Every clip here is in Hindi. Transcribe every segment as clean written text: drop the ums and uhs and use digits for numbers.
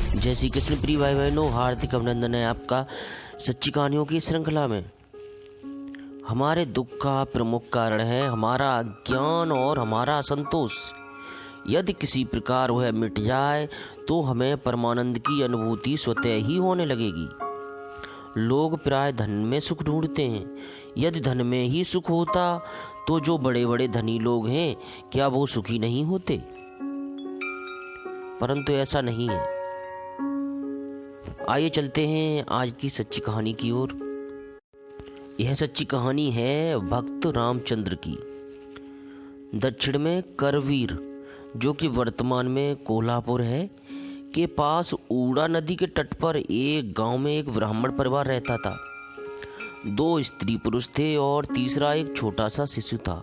जय श्री कृष्ण प्रिय भाई बहनों, हार्दिक अभिनंदन है आपका सच्ची कहानियों की श्रृंखला में। हमारे दुख का प्रमुख कारण है हमारा अज्ञान और हमारा असंतोष। यदि किसी प्रकार वह मिट जाए तो हमें परमानंद की अनुभूति स्वतः ही होने लगेगी। लोग प्राय धन में सुख ढूंढते हैं। यदि धन में ही सुख होता तो जो बड़े बड़े धनी लोग हैं, क्या वो सुखी नहीं होते? परंतु ऐसा नहीं है। आइए चलते हैं आज की सच्ची कहानी की ओर। यह सच्ची कहानी है भक्त रामचंद्र की। दक्षिण में करवीर, जो कि वर्तमान में कोल्हापुर है, के पास ऊड़ा नदी के तट पर एक गांव में एक ब्राह्मण परिवार रहता था। 2 स्त्री पुरुष थे और तीसरा एक छोटा सा शिशु था।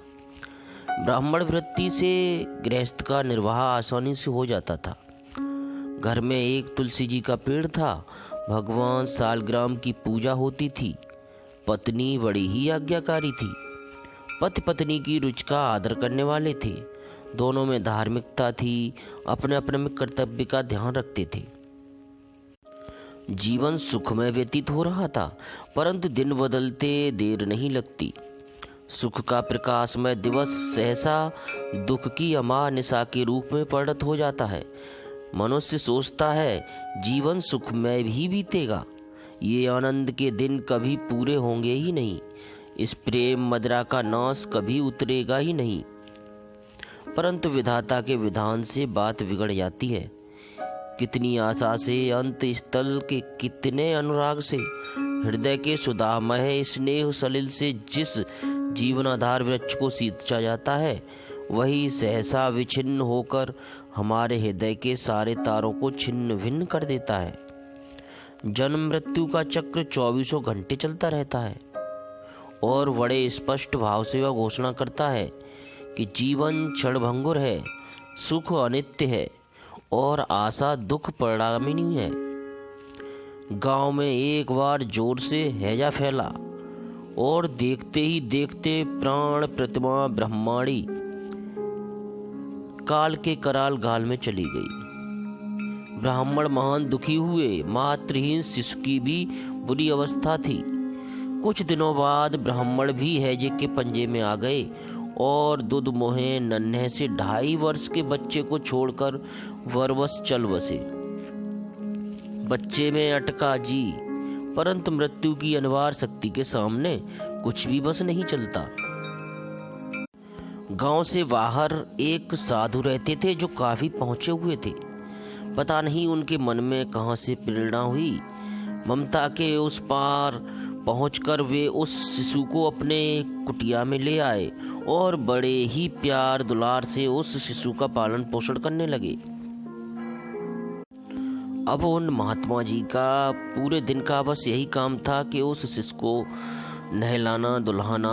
ब्राह्मण वृत्ति से गृहस्थ का निर्वाह आसानी से हो जाता था। घर में एक तुलसी जी का पेड़ था। भगवान सालग्राम की पूजा होती थी। पत्नी बड़ी ही आज्ञाकारी थी। पति पत्नी की रुचि का आदर करने वाले थे। दोनों में धार्मिकता थी। अपने अपने में कर्तव्य का ध्यान रखते थे। जीवन सुखमय व्यतीत हो रहा था, परंतु दिन बदलते देर नहीं लगती। सुख का प्रकाशमय दिवस सहसा दुख की अमां निशा के रूप में परिणत हो जाता है। मनुष्य सोचता है जीवन सुखमय भी बीतेगा, ये आनंद के दिन कभी पूरे होंगे ही नहीं, इस प्रेम मदिरा का नाश कभी उतरेगा ही नहीं। परंतु विधाता के विधान से बात बिगड़ जाती है। कितनी आशा से, अंत स्थल के कितने अनुराग से, हृदय के सुधामय स्नेह सलिल से जिस जीवनाधार वृक्ष को सींचा जाता है, वही सहसा विछिन्न होकर हमारे हृदय के सारे तारों को छिन्न भिन्न कर देता है। जन्म मृत्यु का चक्र 24 घंटे चलता रहता है और बड़े स्पष्ट भाव से वह घोषणा करता है कि जीवन क्षणभंगुर है, सुख अनित्य है और आशा दुख परिणामिनी है। गांव में एक बार जोर से हैजा फैला और देखते ही देखते प्राण प्रतिमा ब्रह्मांडी काल के कराल गाल में चली गई। ब्राह्मण महान दुखी हुए। मातृहीन शिशु की भी बुरी अवस्था थी। कुछ दिनों बाद ब्राह्मण भी हैजे के पंजे में आ गए और दुध मोहे नन्हे से 2.5 वर्ष के बच्चे को छोड़कर वरवश चल बसे। बच्चे में अटका जी, परंतु मृत्यु की अनिवार्य शक्ति के सामने कुछ भी बस नहीं चलता। गांव से बाहर एक साधु रहते थे जो काफी पहुंचे हुए थे। पता नहीं उनके मन में कहां से प्रेरणा हुई। ममता के उस पार पहुंचकर वे उस शिशु को अपने कुटिया में ले आए और बड़े ही प्यार दुलार से उस शिशु का पालन पोषण करने लगे। अब उन महात्मा जी का पूरे दिन का बस यही काम था कि उस शिशु को नहलाना, दुल्हाना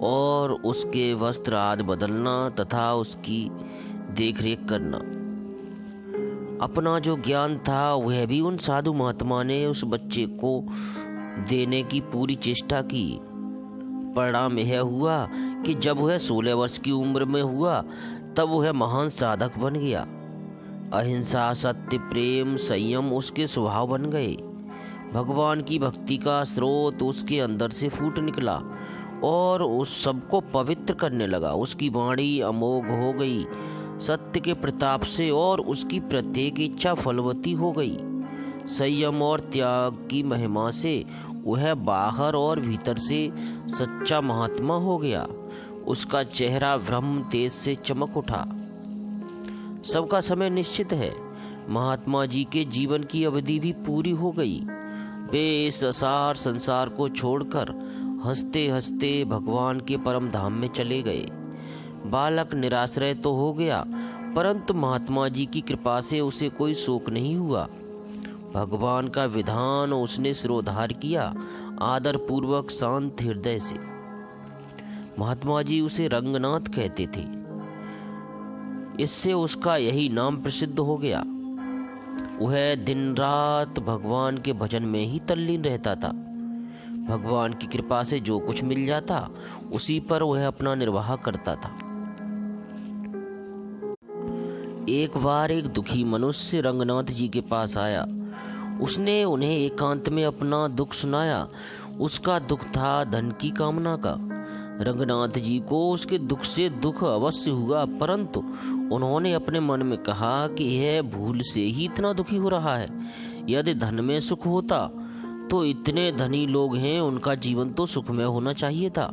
और उसके वस्त्र आदि बदलना तथा उसकी देखरेख करना। अपना जो ज्ञान था वह भी उन साधु महात्मा ने उस बच्चे को देने की पूरी चेष्टा की। परिणाम यह हुआ कि जब वह 16 वर्ष की उम्र में हुआ तब वह महान साधक बन गया। अहिंसा, सत्य, प्रेम, संयम उसके स्वभाव बन गए। भगवान की भक्ति का स्रोत उसके अंदर से फूट निकला और उस सबको पवित्र करने लगा। उसकी वाणी अमोघ हो गई सत्य के प्रताप से और उसकी प्रत्येक इच्छा फलवती हो गई। संयम और त्याग की महिमा से वह बाहर और भीतर से सच्चा महात्मा हो गया। उसका चेहरा ब्रह्म तेज से चमक उठा। सबका समय निश्चित है। महात्मा जी के जीवन की अवधि भी पूरी हो गई। वे इस असार संसार को छोड़कर हंसते हंसते भगवान के परम धाम में चले गए। बालक निराश्रय तो हो गया, परंतु महात्मा जी की कृपा से उसे कोई शोक नहीं हुआ। भगवान का विधान उसने सिरोधार किया, आदर पूर्वक शांत हृदय से। महात्मा जी उसे रंगनाथ कहते थे। इससे उसका यही नाम प्रसिद्ध हो गया। वह दिन रात भगवान के भजन में ही तल्लीन रहता था। भगवान की कृपा से जो कुछ मिल जाता उसी पर वह अपना निर्वाह करता था। एक बार एक दुखी मनुष्य रंगनाथ जी के पास आया। उसने उन्हें एकांत में अपना दुख सुनाया। उसका दुख था धन की कामना का। रंगनाथ जी को उसके दुख से दुख अवश्य हुआ, परंतु उन्होंने अपने मन में कहा कि यह भूल से ही इतना दुखी हो रहा है। यदि धन में सुख होता तो इतने धनी लोग हैं, उनका जीवन तो सुखमय होना चाहिए था,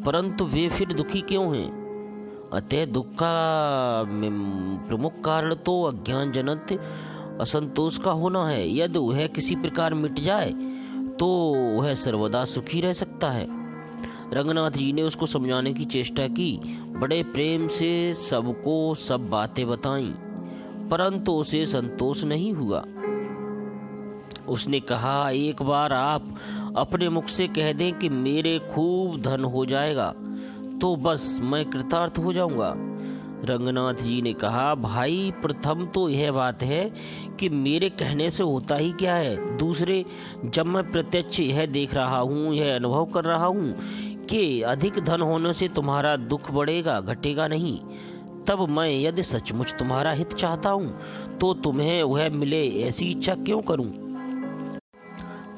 परंतु वे फिर दुखी क्यों हैं? अतः दुख का प्रमुख कारण तो अज्ञान जनित असंतोष का होना है। यदि वह किसी प्रकार मिट जाए तो वह सर्वदा सुखी रह सकता है। रंगनाथ जी ने उसको समझाने की चेष्टा की, बड़े प्रेम से सबको सब बातें बताईं, परंतु उसे संतोष नहीं हुआ। उसने कहा, एक बार आप अपने मुख से कह दें कि मेरे खूब धन हो जाएगा तो बस मैं कृतार्थ हो जाऊंगा। रंगनाथ जी ने कहा, भाई प्रथम तो यह बात है कि मेरे कहने से होता ही क्या है। दूसरे, जब मैं प्रत्यक्ष यह देख रहा हूँ, यह अनुभव कर रहा हूँ कि अधिक धन होने से तुम्हारा दुख बढ़ेगा, घटेगा नहीं, तब मैं यदि सचमुच तुम्हारा हित चाहता हूँ तो तुम्हें वह मिले ऐसी इच्छा क्यों करूँ।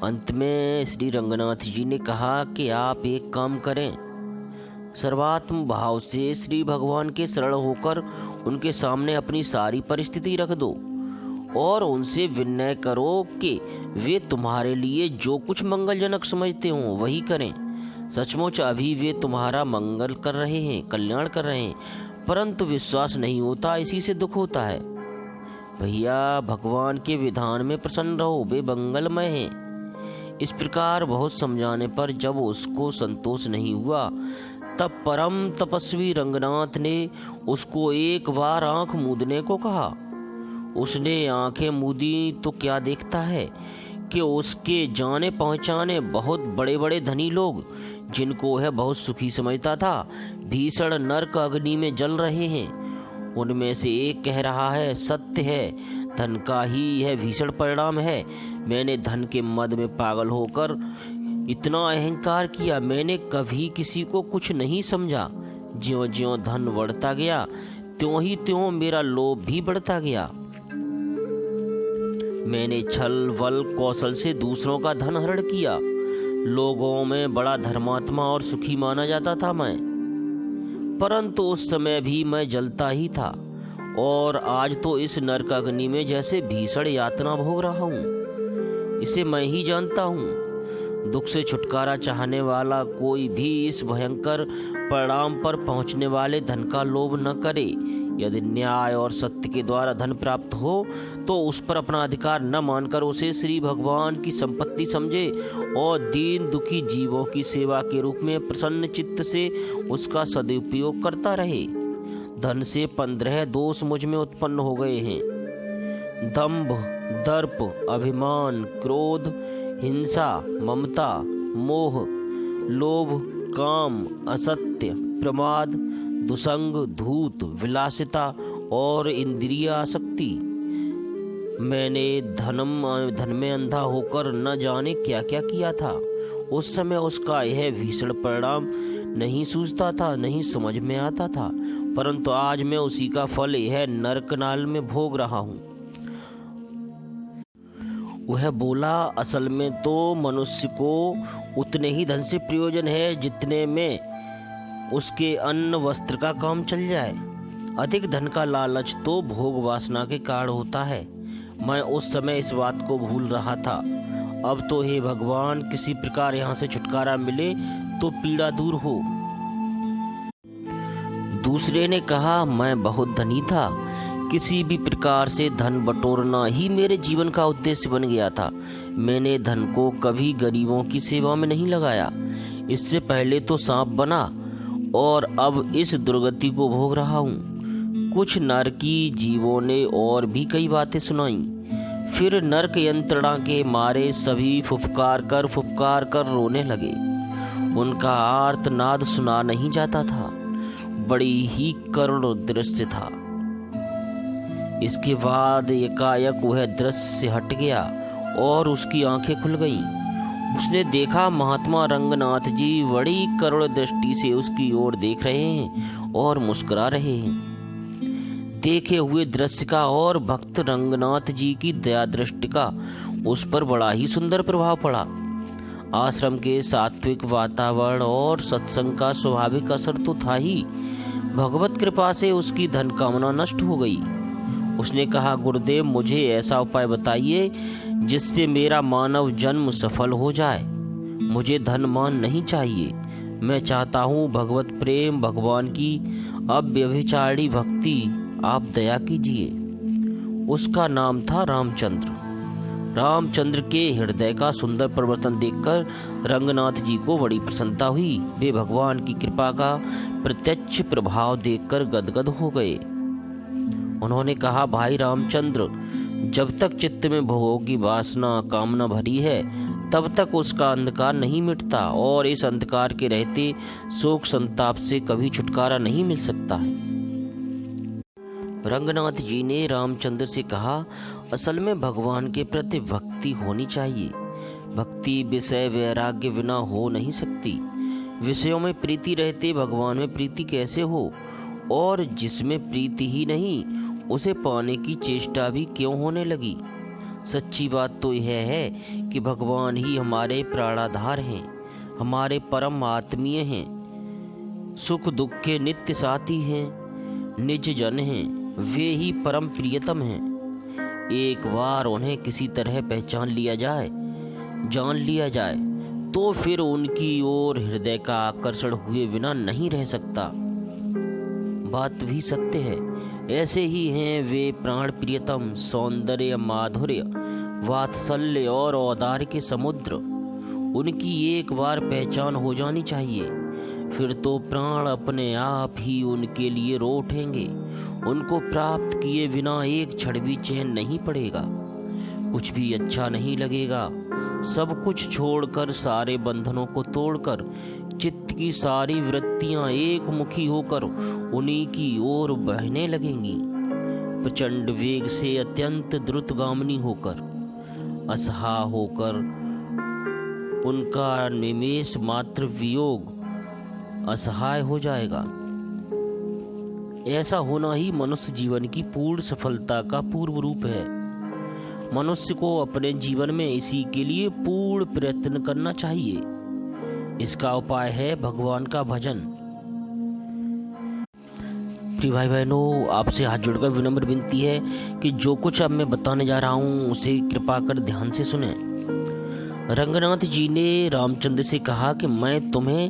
अंत में श्री रंगनाथ जी ने कहा कि आप एक काम करें, सर्वात्म भाव से श्री भगवान के शरण होकर उनके सामने अपनी सारी परिस्थिति रख दो और उनसे विनय करो कि वे तुम्हारे लिए जो कुछ मंगलजनक समझते हो वही करें। सचमुच अभी वे तुम्हारा मंगल कर रहे हैं, कल्याण कर रहे हैं, परंतु विश्वास नहीं होता, इसी से दुख होता है। भैया, भगवान के विधान में प्रसन्न रहो, वे मंगलमय हैं। इस प्रकार बहुत समझाने पर जब उसको संतोष नहीं हुआ, तब परम तपस्वी रंगनाथ ने उसको एक बार आंख मूंदने को कहा। उसने आंखें मूंदी तो क्या देखता है कि उसके जाने पहचाने बहुत बड़े बड़े धनी लोग, जिनको वह बहुत सुखी समझता था, भीषण नरक अग्नि में जल रहे हैं। उनमें से एक कह रहा है, सत्य है, धन का ही यह भीषण परिणाम है। मैंने धन के मद में पागल होकर इतना अहंकार किया, मैंने कभी किसी को कुछ नहीं समझा। ज्यों ज्यों धन बढ़ता गया त्यों ही त्यों मेरा लोभ भी बढ़ता गया। मैंने छल बल कौशल से दूसरों का धन हरण किया। लोगों में बड़ा धर्मात्मा और सुखी माना जाता था मैं, परंतु उस समय भी मैं जलता ही था और आज तो इस नरक अग्नि में जैसे भीषण यातना भोग रहा हूँ। इसे मैं ही जानता हूँ। दुख से छुटकारा चाहने वाला कोई भी इस भयंकर परिणाम पर पहुँचने वाले धन का लोभ न करे। यदि न्याय और सत्य के द्वारा धन प्राप्त हो तो उस पर अपना अधिकार न मानकर उसे श्री भगवान की संपत्ति समझे और दीन दुखी जीवों की सेवा के रूप में प्रसन्न चित्त से उसका सदुपयोग करता रहे। धन से 15 दोष मुझ में उत्पन्न हो गए हैं। दंभ, दर्प, अभिमान, क्रोध, हिंसा, ममता, मोह, लोभ, काम, असत्य, प्रमाद, दुसंग, धूत, विलासिता और इंद्रिय आसक्ति। मैंने धन में अंधा होकर न जाने क्या क्या किया था। उस समय उसका यह भीषण परिणाम नहीं सूझता था, नहीं समझ में आता था, परंतु आज मैं उसी का फल यह नरकनाल में भोग रहा हूँ। वह बोला, असल में तो मनुष्य को उतने ही धन से प्रयोजन है जितने में उसके अन्न वस्त्र का काम चल जाए। अधिक धन का लालच तो भोग वासना के कारण होता है। मैं उस समय इस बात को भूल रहा था। अब तो हे भगवान, किसी प्रकार यहाँ से छुटकारा मिले तो पीड़ा दूर हो। दूसरे ने कहा, मैं बहुत धनी था, किसी भी प्रकार से धन बटोरना ही मेरे जीवन का उद्देश्य बन गया था। मैंने धन को कभी गरीबों की सेवा में नहीं लगाया। इससे पहले तो सांप बना और अब इस दुर्गति को भोग रहा हूँ। कुछ नरकी जीवों ने और भी कई बातें सुनाई। फिर नरक यंत्रणा के मारे सभी फुफकार कर रोने लगे। उनका आर्तनाद सुना नहीं जाता था। बड़ी ही करुण दृश्य था। इसके बाद एकाएक वह दृश्य हट गया और उसकी आंखें खुल गईं। उसने देखा महात्मा रंगनाथ जी बड़ी करुण दृष्टि से उसकी ओर देख रहे हैं और मुस्कुरा रहे हैं। देखे हुए दृश्य का और भक्त रंगनाथ जी की दया दृष्टि का उस पर बड़ा ही सुंदर प्रभाव पड़ा। आश्रम के सात्विक वातावरण और सत्संग का स्वाभाविक असर तो था ही, भगवत कृपा से उसकी धन कामना नष्ट हो गई। उसने कहा, गुरुदेव, मुझे ऐसा उपाय बताइए जिससे मेरा मानव जन्म सफल हो जाए। मुझे धन मान नहीं चाहिए, मैं चाहता हूँ भगवत प्रेम, भगवान की अव्यभिचारिणी भक्ति। आप दया कीजिए। उसका नाम था रामचंद्र। रामचंद्र के हृदय का सुंदर परिवर्तन देखकर रंगनाथ जी को बड़ी प्रसन्नता हुई। वे भगवान की कृपा का प्रत्यक्ष प्रभाव देखकर गदगद हो गए। उन्होंने कहा, भाई रामचंद्र, जब तक चित्त में भोगों की वासना कामना भरी है तब तक उसका अंधकार नहीं मिटता और इस अंधकार के रहते शोक संताप से कभी छुटकारा नहीं मिल सकता है। रंगनाथ जी ने रामचंद्र से कहा, असल में भगवान के प्रति भक्ति होनी चाहिए। भक्ति विषय वैराग्य बिना हो नहीं सकती। विषयों में प्रीति रहते भगवान में प्रीति कैसे हो? और जिसमें प्रीति ही नहीं उसे पाने की चेष्टा भी क्यों होने लगी? सच्ची बात तो यह है कि भगवान ही हमारे प्राणाधार हैं, हमारे परम आत्मीय हैं, सुख दुख के नित्य साथी हैं, निज जन हैं, वे ही परम प्रियतम हैं। एक बार उन्हें किसी तरह पहचान लिया जाए, जान लिया जाए, तो फिर उनकी ओर हृदय का आकर्षण हुए बिना नहीं रह सकता। बात भी सत्य है। ऐसे ही हैं वे प्राण प्रियतम, सौंदर्य, माधुर्य, वात्सल्य और औदार्य के समुद्र। उनकी एक बार पहचान हो जानी चाहिए, फिर तो प्राण अपने आप ही उनके लिए रो उठेंगे। उनको प्राप्त किए बिना एक क्षण भी चैन नहीं पड़ेगा, कुछ भी अच्छा नहीं लगेगा। सब कुछ छोड़कर, सारे बंधनों को तोड़कर, चित्त की सारी वृत्तियां एक मुखी होकर उन्हीं की ओर बहने लगेंगी, प्रचंड वेग से, अत्यंत द्रुतगामिनी होकर, असहा होकर। उनका निमेष मात्र वियोग असहाय हो जाएगा। ऐसा होना ही मनुष्य जीवन की पूर्ण सफलता का पूर्व रूप है। मनुष्य को अपने जीवन में इसी के लिए पूर्ण प्रयत्न करना चाहिए। इसका उपाय है भगवान का भजन। प्रिय भाई बहनों, आपसे हाथ जोड़कर विनम्र विनती है कि जो कुछ अब मैं बताने जा रहा हूँ उसे कृपा कर ध्यान से सुने। रंगनाथ जी ने रामचंद्र से कहा कि मैं तुम्हें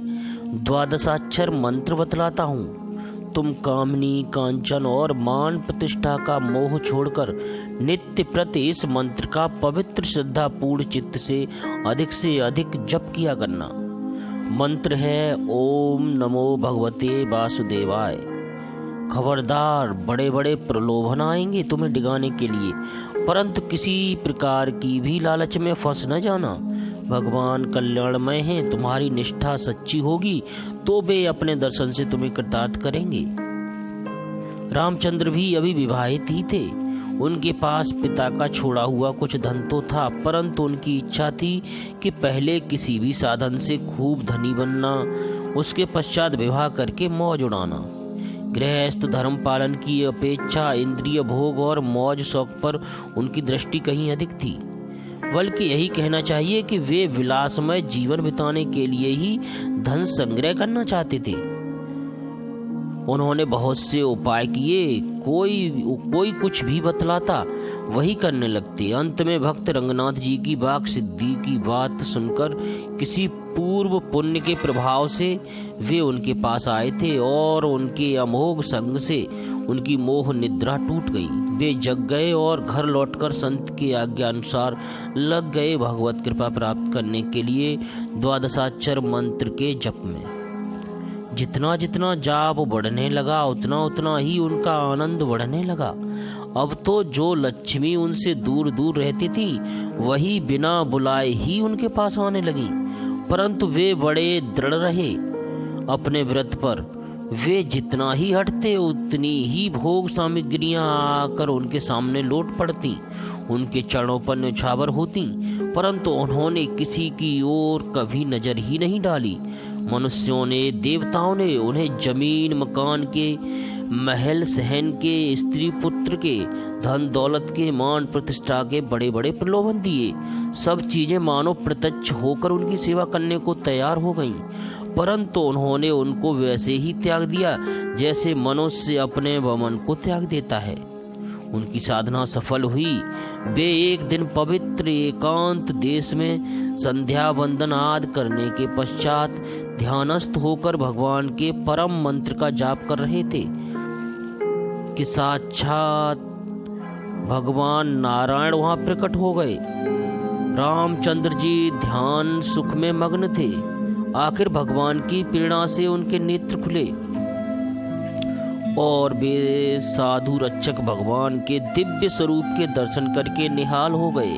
द्वादशाक्षर मंत्र बतलाता हूँ। तुम कामनी, कांचन और मान प्रतिष्ठा का मोह छोड़कर नित्य प्रति इस मंत्र का पवित्र श्रद्धा पूर्ण चित्त से अधिक जप किया करना। मंत्र है ओम नमो भगवते वासुदेवाय। खबरदार, बड़े बड़े प्रलोभन आएंगे तुम्हें डिगाने के लिए, परंतु किसी प्रकार की भी लालच में फंस न जाना। भगवान कल्याणमय हैं, तुम्हारी निष्ठा सच्ची होगी तो वे अपने दर्शन से तुम्हें कृतार्थ करेंगे। रामचंद्र भी अभी विवाहित ही थे। उनके पास पिता का छोड़ा हुआ कुछ धन तो था, परंतु उनकी इच्छा थी कि पहले किसी भी साधन से खूब धनी बनना, उसके पश्चात विवाह करके मौज उड़ाना। गृहस्थ धर्म पालन की अपेक्षा इंद्रिय भोग और मौज शौक पर उनकी दृष्टि कहीं अधिक थी। बल्कि यही कहना चाहिए कि वे विलासमय जीवन बिताने के लिए ही धन संग्रह करना चाहते थे। उन्होंने बहुत से उपाय किए, कोई कुछ भी बतलाता वही करने लगते। अंत में भक्त रंगनाथ जी की वाक सिद्धि की बात सुनकर किसी पूर्व पुण्य के प्रभाव से वे उनके पास आए थे और उनके अमोघ संग से उनकी मोह निद्रा टूट गई। वे जग गए और घर लौटकर संत की आज्ञा अनुसार लग गए भगवत कृपा प्राप्त करने के लिए द्वादशाक्षर मंत्र के जप में। जितना जितना जाप बढ़ने लगा उतना उतना ही उनका आनंद बढ़ने लगा। अब तो जो लक्ष्मी उनसे दूर दूर रहती थी वही बिना बुलाए ही उनके पास आने लगी, परंतु वे बड़े दृढ़ रहे अपने व्रत पर। वे जितना ही हटते उतनी ही भोग सामग्रियां आकर उनके सामने लौट पड़ती, उनके चरणों पर न्यौछावर होती, परंतु उन्होंने किसी की ओर कभी नजर ही नहीं डाली। मनुष्यों ने, देवताओं ने उन्हें जमीन मकान के महल सहन के, स्त्री पुत्र के, धन दौलत के, मान प्रतिष्ठा के बड़े बड़े प्रलोभन दिए। सब चीजें मानो प्रत्यक्ष होकर उनकी सेवा करने को तैयार हो गईं, परंतु उन्होंने उनको वैसे ही त्याग दिया जैसे मनुष्य अपने वमन को त्याग देता है। उनकी साधना सफल हुई। वे एक दिन पवित्र एकांत देश में संध्या वंदन आदि करने के पश्चात ध्यानस्थ होकर भगवान के परम मंत्र का जाप कर रहे थे कि साक्षात भगवान नारायण वहां प्रकट हो गए। रामचंद्र जी ध्यान सुख में मग्न थे। आखिर भगवान की प्रेरणा से उनके नेत्र खुले और वे साधु रक्षक भगवान के दिव्य स्वरूप के दर्शन करके निहाल हो गए।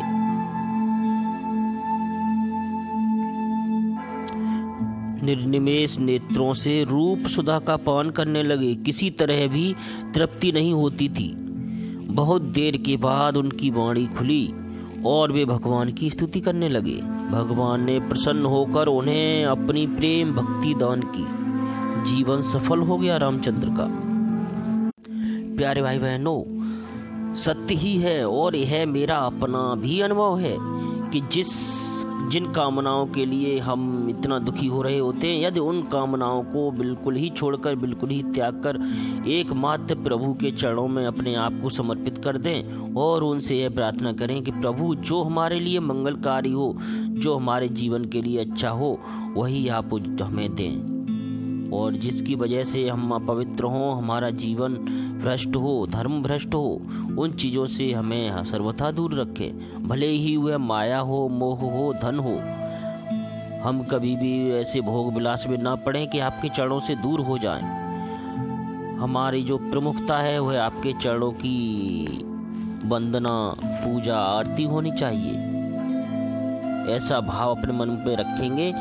निर्निमेष नेत्रों से रूप सुधा का पान करने लगे। किसी तरह भी तृप्ति नहीं होती थी। बहुत देर के बाद उनकी वाणी खुली और वे भगवान की स्तुति करने लगे। भगवान ने प्रसन्न होकर उन्हें अपनी प्रेम भक्ति दान की। जीवन सफल हो गया रामचंद्र का। प्यारे भाई बहनों, सत्य ही है और यह मेरा अपना भी अनुभव है कि जिन कामनाओं के लिए हम इतना दुखी हो रहे होते हैं, यदि उन कामनाओं को बिल्कुल ही छोड़कर, बिल्कुल ही त्याग कर एकमात्र प्रभु के चरणों में अपने आप को समर्पित कर दें और उनसे यह प्रार्थना करें कि प्रभु जो हमारे लिए मंगलकारी हो, जो हमारे जीवन के लिए अच्छा हो, वही आप हमें दें। और जिसकी वजह से हम अपवित्र हों, हमारा जीवन भ्रष्ट हो, धर्म भ्रष्ट हो, उन चीज़ों से हमें सर्वथा दूर रखें। भले ही वह माया हो, मोह हो, धन हो, हम कभी भी ऐसे भोग विलास में ना पड़ें कि आपके चरणों से दूर हो जाएं। हमारी जो प्रमुखता है वह आपके चरणों की वंदना, पूजा, आरती होनी चाहिए। ऐसा भाव अपने मन में रखेंगे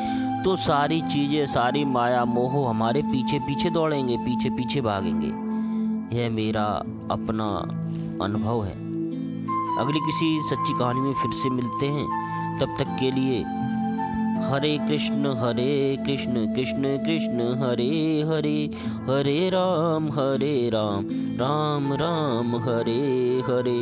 तो सारी चीजें, सारी माया मोह हमारे पीछे पीछे दौड़ेंगे, पीछे पीछे भागेंगे। यह मेरा अपना अनुभव है। अगली किसी सच्ची कहानी में फिर से मिलते हैं। तब तक के लिए हरे कृष्ण कृष्ण कृष्ण हरे हरे, हरे राम राम राम हरे हरे।